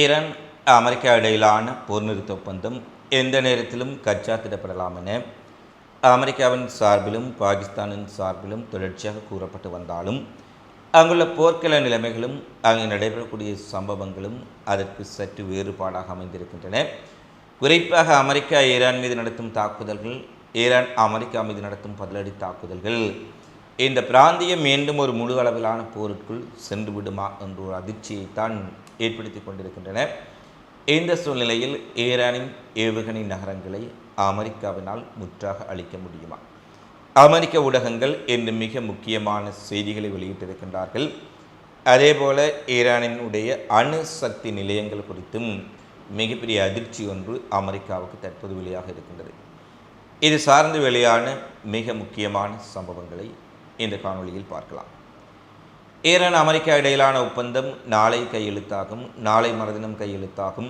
Iran America இடையிலான போர் நிறுத்த ஒப்பந்தம் எந்த நேரத்திலும் கச்சாத்திடப்படலாம் என அமெரிக்காவின் சார்பிலும் பாகிஸ்தானின் சார்பிலும் தொடர்ச்சியாக கூறப்பட்டு வந்தாலும் அங்குள்ள போர்க்கள நிலைமைகளும் அங்கு நடைபெறக்கூடிய சம்பவங்களும் அதற்கு சற்று வேறுபாடாக அமைந்திருக்கின்றன. குறிப்பாக அமெரிக்கா ஈரான் மீது நடத்தும் தாக்குதல்கள், ஈரான் அமெரிக்கா மீது நடத்தும் பதிலடி தாக்குதல்கள் இந்த பிராந்தியம் மீண்டும் ஒரு முழு அளவிலான போருக்குள் சென்று விடுமா என்ற ஒரு அதிர்ச்சியைத்தான் ஏற்படுத்தி கொண்டிருக்கின்றன. இந்த சூழ்நிலையில் ஈரானின் ஏவுகணை நகரங்களை அமெரிக்காவினால் முற்றாக அளிக்க முடியுமா? அமெரிக்க ஊடகங்கள் இன்று மிக முக்கியமான செய்திகளை வெளியிட்டிருக்கின்றார்கள். அதேபோல ஈரானினுடைய அணுசக்தி நிலையங்கள் குறித்தும் மிகப்பெரிய அதிர்ச்சி ஒன்று அமெரிக்காவுக்கு தற்போது வெளியாக இருக்கின்றது. இது சார்ந்து வெளியான மிக முக்கியமான சம்பவங்களை இந்த காணொளியில் பார்க்கலாம். ஈரான் அமெரிக்கா இடையிலான ஒப்பந்தம் நாளை கையெழுத்தாகும், நாளை மறுதினம் கையெழுத்தாகும்,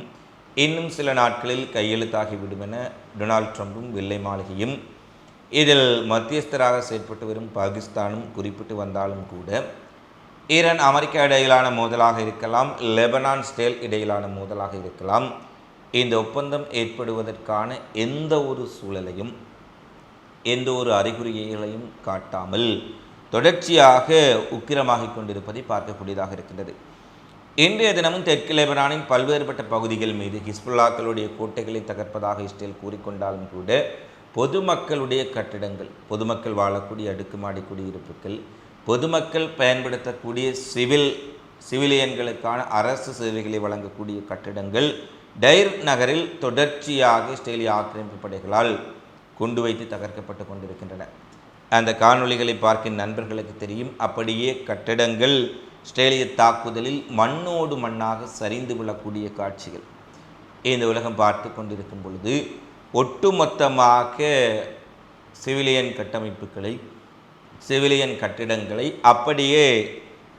இன்னும் சில நாட்களில் கையெழுத்தாகிவிடும் என டொனால்ட் ட்ரம்பும் வெள்ளை மாளிகையும் இதில் மத்தியஸ்தராக செயற்பட்டு வரும் பாகிஸ்தானும் குறிப்பிட்டு வந்தாலும் கூட ஈரான் அமெரிக்கா இடையிலான மோதலாக இருக்கலாம், லெபனான் இஸ்ரேல் இடையிலான மோதலாக இருக்கலாம், இந்த ஒப்பந்தம் ஏற்படுவதற்கான எந்த ஒரு சூழலையும் எந்த ஒரு அறிகுறிகளையும் காட்டாமல் தொடர்ச்சியாக உக்கிரமாகிக் கொண்டிருப்பதை பார்க்கக்கூடியதாக இருக்கின்றது. இன்றைய தினமும் தெற்கு லெபனானின் பல்வேறுபட்ட பகுதிகள் மீது ஹிஸ்புல்லாக்களுடைய கோட்டைகளை தகர்ப்பதாக இஸ்ரேல் கூறிக்கொண்டாலும் கூட பொதுமக்களுடைய கட்டிடங்கள், பொதுமக்கள் வாழக்கூடிய அடுக்குமாடி குடியிருப்புகள், பொதுமக்கள் பயன்படுத்தக்கூடிய சிவிலியன்களுக்கான அரசு சேவைகளை வழங்கக்கூடிய கட்டிடங்கள் டைர் நகரில் தொடர்ச்சியாக இஸ்ரேலிய ஆக்கிரமிப்பு படைகளால் கொண்டு வைத்து தகர்க்கப்பட்டு கொண்டிருக்கின்றன. அந்த காணொளிகளை பார்க்கும் நண்பர்களுக்கு தெரியும். அப்படியே கட்டடங்கள் இஸ்ரேலிய தாக்குதலில் மண்ணோடு மண்ணாக சரிந்து விழக்கூடிய காட்சிகள் இந்த உலகம் பார்த்து கொண்டிருக்கும் பொழுது ஒட்டுமொத்தமாக சிவிலியன் கட்டமைப்புகளை, சிவிலியன் கட்டிடங்களை அப்படியே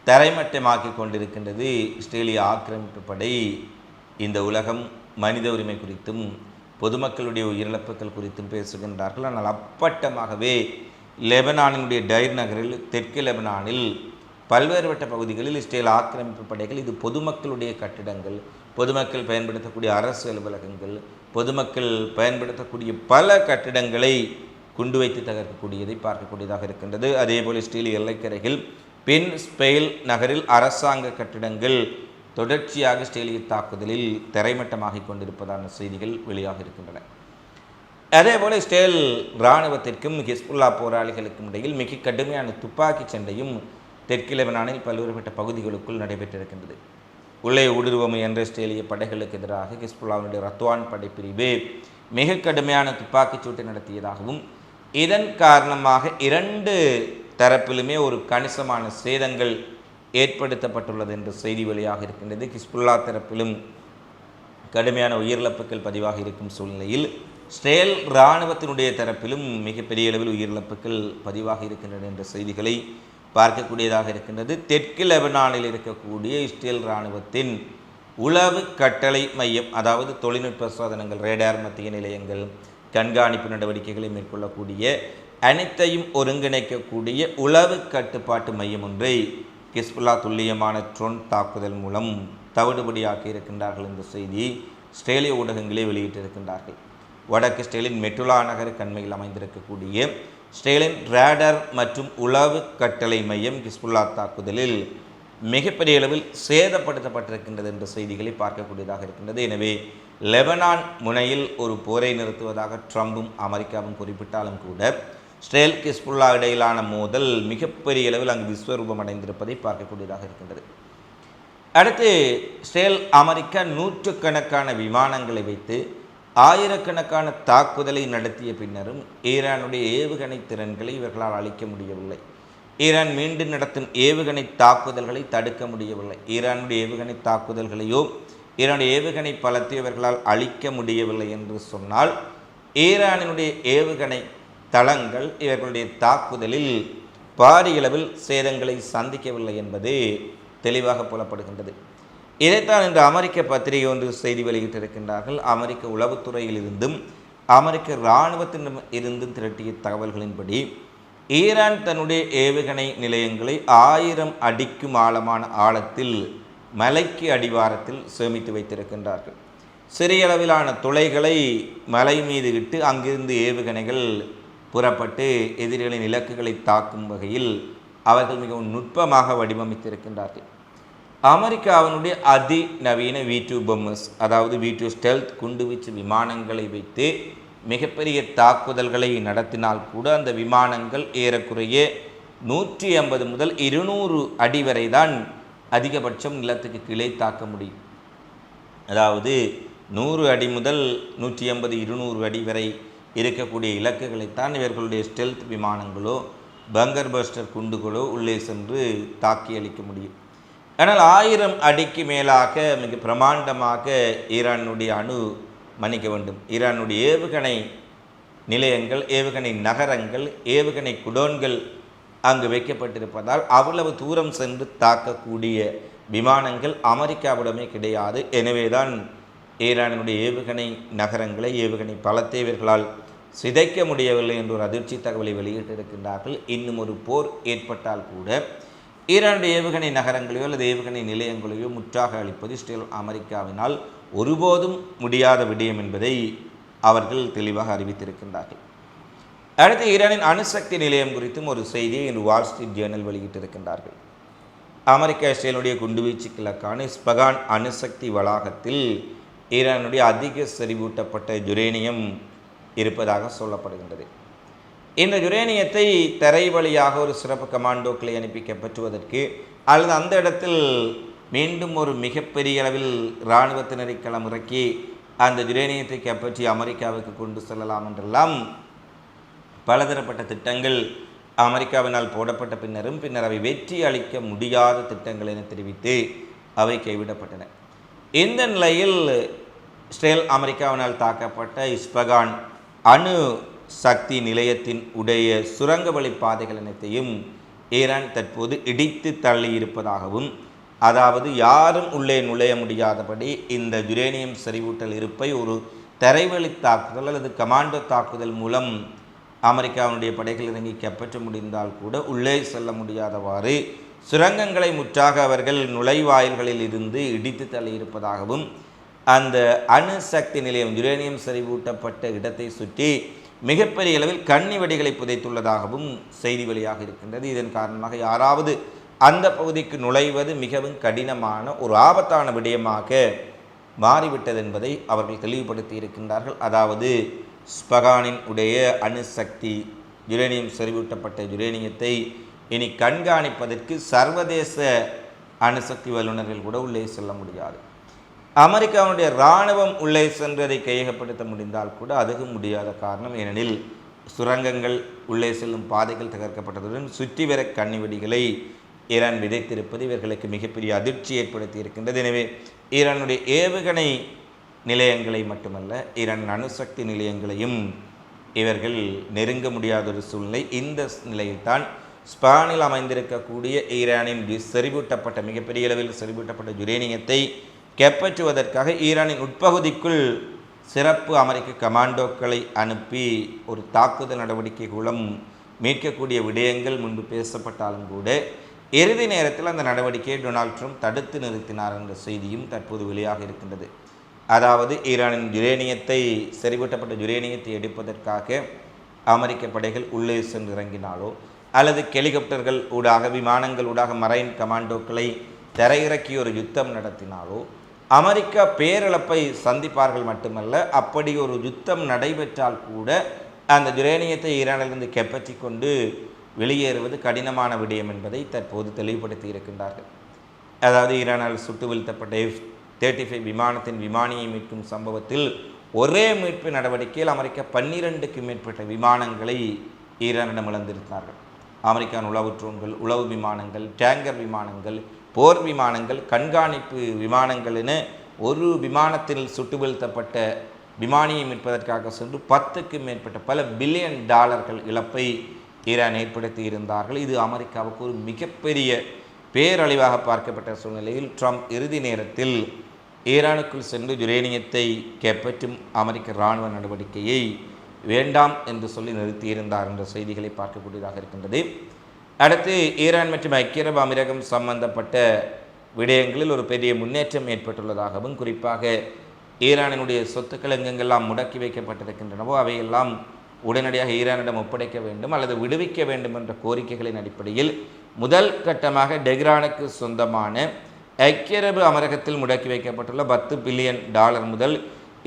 தரைமட்டமாக்கி கொண்டிருக்கின்றது இஸ்ரேலிய ஆக்கிரமிப்பு படை. இந்த உலகம் மனித உரிமை குறித்தும் பொதுமக்களுடைய உயிரிழப்புகள் குறித்தும் பேசுகின்றார்கள். ஆனால் அப்பட்டமாகவே லெபனானினுடைய டைர் நகரில், தெற்கு லெபனானில் பல்வேறுபட்ட பகுதிகளில் இஸ்ரேல் ஆக்கிரமிப்பு படைகள் இது பொதுமக்களுடைய கட்டிடங்கள், பொதுமக்கள் பயன்படுத்தக்கூடிய அரசு அலுவலகங்கள், பொதுமக்கள் பயன்படுத்தக்கூடிய பல கட்டிடங்களை குண்டு வைத்து தகர்க்கக்கூடியதை பார்க்கக்கூடியதாக இருக்கின்றது. அதேபோல் இஸ்ரேலிய எல்லைக்கரையில் பின் ஸ்பெயில் நகரில் அரசாங்க கட்டிடங்கள் தொடர்ச்சியாக இஸ்ரேலிய தாக்குதலில் தரைமட்டமாகிக் கொண்டிருப்பதான செய்திகள் வெளியாக இருக்கின்றன. அதேபோல் இஸ்ரேல் இராணுவத்திற்கும் ஹிஸ்புல்லா போராளிகளுக்கும் இடையில் மிக கடுமையான துப்பாக்கி சண்டையும் தெற்கு லெபனானில் பல்வேறுபட்ட பகுதிகளுக்குள் நடைபெற்றிருக்கின்றது. உள்ளே ஊடுருவம் என்ற இஸ்ரேலிய படைகளுக்கு எதிராக ஹிஸ்புல்லாவினுடைய ரத்வான் படைப்பிரிவு மிக கடுமையான துப்பாக்கிச் சூட்டை நடத்தியதாகவும் இதன் காரணமாக இரண்டு தரப்பிலுமே ஒரு கணிசமான சேதங்கள் ஏற்படுத்தப்பட்டுள்ளது என்ற செய்தி வெளியாக இருக்கின்றது. ஹிஸ்புல்லா தரப்பிலும் கடுமையான உயிரிழப்புகள் பதிவாக இருக்கும் சூழ்நிலையில் இஸ்ரேல் இராணுவத்தினுடைய தரப்பிலும் மிகப்பெரிய அளவில் உயிரிழப்புகள் பதிவாக இருக்கின்றன என்ற செய்திகளை பார்க்கக்கூடியதாக இருக்கின்றது. தெற்கு லெபனானில் இருக்கக்கூடிய இஸ்ரேல் இராணுவத்தின் உளவு கட்டளை மையம், அதாவது தொழில்நுட்ப சாதனங்கள், ரேடார் மத்திய நிலையங்கள், கண்காணிப்பு நடவடிக்கைகளை மேற்கொள்ளக்கூடிய அனைத்தையும் ஒருங்கிணைக்கக்கூடிய உளவு கட்டுப்பாட்டு மையம் ஒன்றை ஹிஸ்புல்லா துல்லியமான ட்ரோன் தாக்குதல் மூலம் தவிடுபடியாக்கி இருக்கின்றார்கள் என்ற செய்தி இஸ்ரேலிய ஊடகங்களே வெளியிட்டிருக்கின்றார்கள். வடக்கு இஸ்ரேலின் மெட்டுலா நகர கண்மையில் அமைந்திருக்கக்கூடிய இஸ்ரேலின் ரேடார் மற்றும் உளவு கட்டளை மையம் ஹிஸ்புல்லா தாக்குதலில் மிகப்பெரிய அளவில் சேதப்படுத்தப்பட்டிருக்கின்றது என்ற செய்திகளை பார்க்கக்கூடியதாக இருக்கின்றது. எனவே லெபனான் முனையில் ஒரு போரை நிறுத்துவதாக ட்ரம்பும் அமெரிக்காவும் குறிப்பிட்டாலும் கூட இஸ்ரேல் ஹிஸ்புல்லா இடையிலான மோதல் மிகப்பெரிய அளவில் அங்கு விஸ்வரூபம் அடைந்திருப்பதை பார்க்கக்கூடியதாக இருக்கின்றது. அடுத்து இஸ்ரேல் அமெரிக்கா நூற்றுக்கணக்கான விமானங்களை வைத்து ஆயிரக்கணக்கான தாக்குதலை நடத்திய பின்னரும் ஈரானுடைய ஏவுகணை திறன்களை இவர்களால் அழிக்க முடியவில்லை. ஈரான் மீண்டும் நடத்தும் ஏவுகணை தாக்குதல்களை தடுக்க முடியவில்லை. ஈரானுடைய ஏவுகணை தாக்குதல்களையோ ஈரானுடைய ஏவுகணை பலத்தை இவர்களால் அழிக்க முடியவில்லை என்று சொன்னால் ஈரானினுடைய ஏவுகணை தளங்கள் இவர்களுடைய தாக்குதலில் பாரியளவில் சேதங்களை சந்திக்கவில்லை என்பது தெளிவாக புலப்படுகின்றது. இதைத்தான் இன்று அமெரிக்க பத்திரிகை ஒன்று செய்தி வெளியிட்டிருக்கின்றார்கள். அமெரிக்க உளவுத்துறையிலிருந்தும் அமெரிக்க இராணுவத்திடம் இருந்தும் திரட்டிய தகவல்களின்படி ஈரான் தன்னுடைய ஏவுகணை நிலையங்களை 1000 அடிக்கும் ஆழமான ஆழத்தில் மலைக்கு அடிவாரத்தில் சேமித்து வைத்திருக்கின்றார்கள். சிறிய அளவிலான துளைகளை மலை மீது இட்டு அங்கிருந்து ஏவுகணைகள் புறப்பட்டு எதிரிகளின் இலக்குகளை தாக்கும் வகையில் அவர்கள் மிகவும் நுட்பமாக வடிவமைத்திருக்கின்றார்கள். அமெரிக்காவினுடைய அதிநவீன V2 பொம்மர்ஸ், அதாவது V2 ஸ்டெல்த் குண்டுவீச்சு விமானங்களை வைத்து மிகப்பெரிய தாக்குதல்களை நடத்தினால் கூட அந்த விமானங்கள் ஏறக்குறைய 150 முதல் 200 அடி வரை தான் அதிகபட்சம் நிலத்துக்கு கீழே தாக்க முடியும். அதாவது 100 அடி முதல் 150-200 அடி வரை இருக்கக்கூடிய இலக்குகளைத்தான் இவர்களுடைய ஸ்டெல்த் விமானங்களோ பங்கர் பஸ்டர் குண்டுகளோ உள்ளே சென்று தாக்கி அளிக்க முடியும். ஆனால் 1000 அடிக்கு மேலாக மிக பிரமாண்டமாக ஈரானுடைய ஏவுகணை நிலையங்கள், ஏவுகணை நகரங்கள், ஏவுகணை குடோன்கள் அங்கு வைக்கப்பட்டிருப்பதால் அவ்வளவு தூரம் சென்று தாக்கக்கூடிய விமானங்கள் அமெரிக்காவிடமே கிடையாது. எனவேதான் ஈரானுடைய ஏவுகணை நகரங்களை, ஏவுகணை பலத்தை இவர்களால் சிதைக்க முடியவில்லை என்ற ஒரு அதிர்ச்சி தகவலை வெளியிட்டிருக்கின்றார்கள். இன்னும் ஒரு போர் ஏற்பட்டால் கூட ஈரானுடைய ஏவுகணை நகரங்களையோ அல்லது ஏவுகணை நிலையங்களையோ முற்றாக அளிப்பது இஸ்ரேல் அமெரிக்காவினால் ஒருபோதும் முடியாத விடயம் என்பதை அவர்கள் தெளிவாக அறிவித்திருக்கின்றார்கள். அடுத்து ஈரானின் அணுசக்தி நிலையம் குறித்தும் ஒரு செய்தியை இன்று வால் ஸ்ட்ரீட் ஜேர்னல் வெளியிட்டிருக்கின்றார்கள். அமெரிக்கா இஸ்ரேலுடைய குண்டுவீச்சுக்களுக்கான இஸ்பகான் அணுசக்தி வளாகத்தில் ஈரானுடைய அதிக செறிவூட்டப்பட்ட யுரேனியம் இருப்பதாக சொல்லப்படுகின்றது. இந்த யுரேனியத்தை தரை வழியாக ஒரு சிறப்பு கமாண்டோக்களை அனுப்பி கைப்பற்றுவதற்கு அல்லது அந்த இடத்தில் மீண்டும் ஒரு மிகப்பெரிய அளவில் இராணுவத்தினரை களமிறக்கி அந்த யுரேனியத்தை கைப்பற்றி அமெரிக்காவுக்கு கொண்டு செல்லலாம் என்றெல்லாம் பலதரப்பட்ட திட்டங்கள் அமெரிக்காவினால் போடப்பட்ட பின்னர் அவை வெற்றி அளிக்க முடியாத திட்டங்கள் என தெரிவித்து அவை கைவிடப்பட்டன. இந்த நிலையில் இஸ்ரேல் அமெரிக்காவினால் தாக்கப்பட்ட இஸ்பகான் அணு சக்தி நிலையத்தின் உடைய சுரங்க வழி பாதைகள் அனைத்தையும் ஈரான் தற்போது இடித்து தள்ளியிருப்பதாகவும், அதாவது யாரும் உள்ளே நுழைய முடியாதபடி இந்த யுரேனியம் செறிவூட்டல் இருப்பை ஒரு தரைவழி தாக்குதல் அல்லது கமாண்டோ தாக்குதல் மூலம் அமெரிக்காவினுடைய படைகள் இறங்கி கைப்பற்ற முடிந்தால் கூட உள்ளே செல்ல முடியாதவாறு சுரங்கங்களை முற்றாக அவர்கள் நுழைவாயில்களில் இருந்து இடித்து தள்ளியிருப்பதாகவும், அந்த அணுசக்தி நிலையம் யுரேனியம் செறிவூட்டப்பட்ட இடத்தை சுற்றி மிகப்பெரிய அளவில் கண்ணி வெடிகளை புதைத்துள்ளதாகவும் செய்தி வெளியாக இருக்கின்றது. இதன் காரணமாக யாராவது அந்த பகுதிக்கு நுழைவது மிகவும் கடினமான ஒரு ஆபத்தான விடயமாக மாறிவிட்டது என்பதை அவர்கள் தெளிவுபடுத்தி இருக்கின்றார்கள். அதாவது ஸ்பகானின் உடைய அணுசக்தி யுரேனியம் செறிவூட்டப்பட்ட யுரேனியத்தை இனி கண்காணிப்பதற்கு சர்வதேச அணுசக்தி வல்லுநர்கள் கூட உள்ளே செல்ல முடியாது. அமெரிக்காவுடைய இராணுவம் உள்ளே சென்றதை கையகப்படுத்த முடிந்தால் கூட அதுவும் முடியாத காரணம், ஏனெனில் சுரங்கங்கள் உள்ளே செல்லும் பாதைகள் தகர்க்கப்பட்டதுடன் சுற்றி வர கண்ணி வெடிகளை ஈரான் விதைத்திருப்பது இவர்களுக்கு மிகப்பெரிய அதிர்ச்சி ஏற்படுத்தி இருக்கின்றது. எனவே ஈரானுடைய ஏவுகணை நிலையங்களை மட்டுமல்ல, ஈரான் அணுசக்தி நிலையங்களையும் இவர்கள் நெருங்க முடியாத ஒரு சூழ்நிலை. இந்த நிலையில்தான் ஸ்பானில் அமைந்திருக்கக்கூடிய ஈரானின் செறிவூட்டப்பட்ட மிகப்பெரிய அளவில் செறிவூட்டப்பட்ட யுரேனியத்தை கைப்பற்றுவதற்காக ஈரானின் உட்பகுதிக்குள் சிறப்பு அமெரிக்க கமாண்டோக்களை அனுப்பி ஒரு தாக்குதல் நடவடிக்கை மூலம் மீட்கக்கூடிய விடயங்கள் முன்பு பேசப்பட்டாலும் கூட இறுதி நேரத்தில் அந்த நடவடிக்கையை டொனால்ட் ட்ரம்ப் தடுத்து நிறுத்தினார் என்ற செய்தியும் தற்போது வெளியாக இருக்கின்றது. அதாவது ஈரானின் யுரேனியத்தை செறிவூட்டப்பட்ட யுரேனியத்தை எடுப்பதற்காக அமெரிக்க படைகள் உள்ளே சென்று இறங்கினாலோ அல்லது ஹெலிகாப்டர்கள் ஊடாக விமானங்கள் ஊடாக மரைன் கமாண்டோக்களை தரையிறக்கி ஒரு யுத்தம் நடத்தினாலோ அமெரிக்கா பேரிழப்பை சந்திப்பார்கள் மட்டுமல்ல, அப்படி ஒரு யுத்தம் நடைபெற்றால் கூட அந்த யுரேனியத்தை ஈரானிலிருந்து கைப்பற்றி கொண்டு வெளியேறுவது கடினமான விடயம் என்பதை தற்போது தெளிவுபடுத்தி இருக்கின்றார்கள். அதாவது ஈரானால் சுட்டு வீழ்த்தப்பட்ட F-35 விமானத்தின் விமானியை மீட்கும் சம்பவத்தில் ஒரே மீட்பு நடவடிக்கையில் அமெரிக்கா 12க்கும் மேற்பட்ட விமானங்களை ஈரானிடம் இழந்திருந்தார்கள். அமெரிக்கான் உளவு ட்ரோன்கள், உளவு விமானங்கள், டேங்கர் விமானங்கள், போர் விமானங்கள், கண்காணிப்பு விமானங்கள் என ஒரு விமானத்தில் சுட்டு வீழ்த்தப்பட்ட விமானியை மீட்பதற்காக சென்று 10க்கும் மேற்பட்ட பல பில்லியன் டாலர்கள் இழப்பை ஈரான் ஏற்படுத்தி இருந்தார்கள். இது அமெரிக்காவுக்கு ஒரு மிகப்பெரிய பேரழிவாக பார்க்கப்பட்ட சூழ்நிலையில் ட்ரம்ப் இறுதி நேரத்தில் ஈரானுக்குள் சென்று யுரேனியத்தை கைப்பற்றும் அமெரிக்க இராணுவ நடவடிக்கையை வேண்டாம் என்று சொல்லி நிறுத்தியிருந்தார் என்ற செய்திகளை பார்க்கக்கூடியதாக இருக்கின்றது. அடுத்து ஈரான் மற்றும் ஐக்கிய அரபு அமீரகம் சம்பந்தப்பட்ட விடயங்களில் ஒரு பெரிய முன்னேற்றம் ஏற்பட்டுள்ளதாகவும், குறிப்பாக ஈரானினுடைய சொத்துக்கள் எங்கெங்கெல்லாம் முடக்கி வைக்கப்பட்டிருக்கின்றனவோ அவையெல்லாம் உடனடியாக ஈரானிடம் ஒப்படைக்க வேண்டும் அல்லது விடுவிக்க வேண்டும் என்ற கோரிக்கைகளின் அடிப்படையில் முதல் கட்டமாக டெஹ்ரானுக்கு சொந்தமான ஐக்கிய அரபு அமீரகத்தில் முடக்கி வைக்கப்பட்டுள்ள $10 பில்லியன் முதல்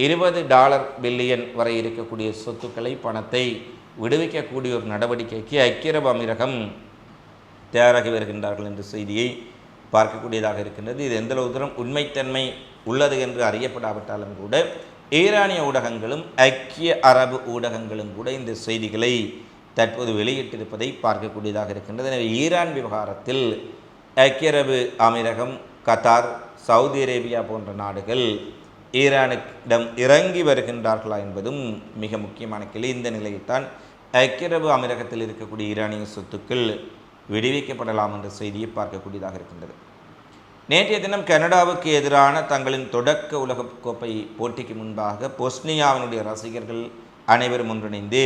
$20 பில்லியன் வரை இருக்கக்கூடிய சொத்துக்களை, பணத்தை விடுவிக்கக்கூடிய ஒரு நடவடிக்கைக்கு ஐக்கிய அரபு அமீரகம் தயாராகி வருகின்றார்கள் என்ற செய்தியை பார்க்கக்கூடியதாக இருக்கின்றது. இது எந்தளவு தூரம் உண்மைத்தன்மை உள்ளது என்று அறியப்படாவிட்டாலும் கூட ஈரானிய ஊடகங்களும் ஐக்கிய அரபு ஊடகங்களும் கூட இந்த செய்திகளை தற்போது வெளியிட்டிருப்பதை பார்க்கக்கூடியதாக இருக்கின்றது. எனவே ஈரான் விவகாரத்தில் ஐக்கிய அரபு அமீரகம், கத்தார், சவுதி அரேபியா போன்ற நாடுகள் ஈரானிடம் இறங்கி வருகின்றார்களா என்பதும் மிக முக்கியமான கேள்வி. இந்த நிலையில்தான் ஐக்கிய அரபு அமீரகத்தில் இருக்கக்கூடிய ஈரானிய சொத்துக்கள் விடுவிக்கப்படலாம் என்ற செய்தியை பார்க்கக்கூடியதாக இருக்கின்றது. நேற்றைய தினம் கனடாவுக்கு எதிரான தங்களின் தொடக்க உலகக்கோப்பை போட்டிக்கு முன்பாக பொஸ்னியாவினுடைய ரசிகர்கள் அனைவரும் ஒன்றிணைந்து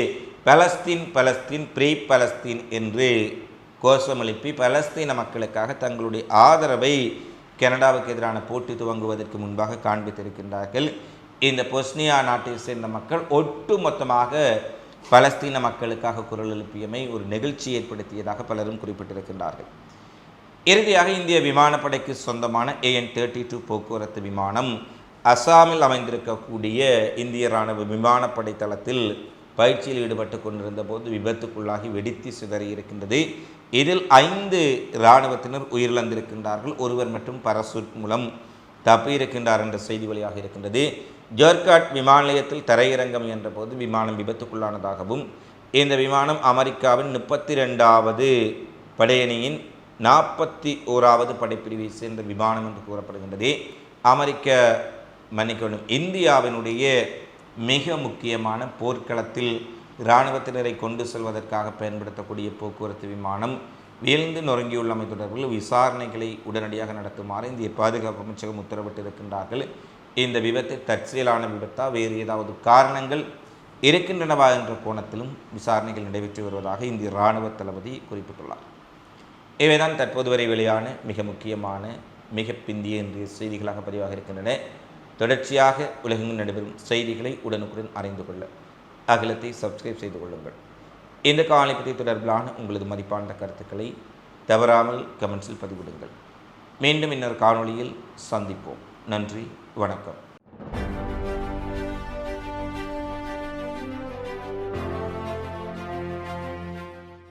பலஸ்தீன் பலஸ்தீன் ப்ரீ பலஸ்தீன் என்று கோஷமெழுப்பி பலஸ்தீன மக்களுக்காக தங்களுடைய ஆதரவை கனடாவுக்கு எதிரான போட்டி துவங்குவதற்கு முன்பாக காண்பித்திருக்கின்றார்கள். இந்த பொஸ்னியா நாட்டை சேர்ந்த மக்கள் ஒட்டுமொத்தமாக பலஸ்தீன மக்களுக்காக குரல் எழுப்பியமை ஒரு நெகிழ்ச்சி ஏற்படுத்தியதாக பலரும் குறிப்பிட்டிருக்கின்றார்கள். இறுதியாக இந்திய விமானப்படைக்கு சொந்தமான AN-32 போக்குவரத்து விமானம் அசாமில் அமைந்திருக்கக்கூடிய இந்திய இராணுவ விமானப்படை தளத்தில் பயிற்சியில் ஈடுபட்டு கொண்டிருந்த போது விபத்துக்குள்ளாகி வெடித்து சிதறி இருக்கின்றது. இதில் 5 இராணுவத்தினர் உயிரிழந்திருக்கின்றார்கள். ஒருவர் மட்டும் பரசூட் மூலம் தப்பியிருக்கின்றார் என்ற செய்தி வழியாக இருக்கின்றது. ஜோர்காட் விமான நிலையத்தில் தரையிறங்கம் என்ற போது விமானம் விபத்துக்குள்ளானதாகவும், இந்த விமானம் அமெரிக்காவின் 32வது படையணியின் 41வது படைப்பிரிவை சேர்ந்த விமானம் என்று கூறப்படுகின்றது. இந்தியாவினுடைய மிக முக்கியமான போர்க்களத்தில் இராணுவத்தினரை கொண்டு செல்வதற்காக பயன்படுத்தக்கூடிய போக்குவரத்து விமானம் வீழ்ந்து நொறுங்கியுள்ளமை தொடர்பில் விசாரணைகளை உடனடியாக நடத்துமாறு இந்திய பாதுகாப்பு அமைச்சகம் உத்தரவிட்டிருக்கின்றார்கள். இந்த விபத்து தற்செயலான விபத்தா, வேறு ஏதாவது காரணங்கள் இருக்கின்றனவா என்ற கோணத்திலும் விசாரணைகள் நடைபெற்று வருவதாக இந்திய இராணுவ தளபதி குறிப்பிட்டுள்ளார். இவைதான் தற்போது வரை வெளியான மிக முக்கியமான மிக பிந்திய இன்றைய செய்திகளாக பதிவாக இருக்கின்றன. தொடர்ச்சியாக உலகெங்கும் நடைபெறும் செய்திகளை உடனுக்குடன் அறிந்து கொள்ள அகிலத்தை சப்ஸ்கிரைப் செய்து கொள்ளுங்கள். இந்த காணொளி பற்றி தொடர்பிலான உங்களது மதிப்பான கருத்துக்களை தவறாமல் கமெண்ட்ஸில் பதிவிடுங்கள். மீண்டும் இன்னொரு காணொளியில் சந்திப்போம். நன்றி, வணக்கம்.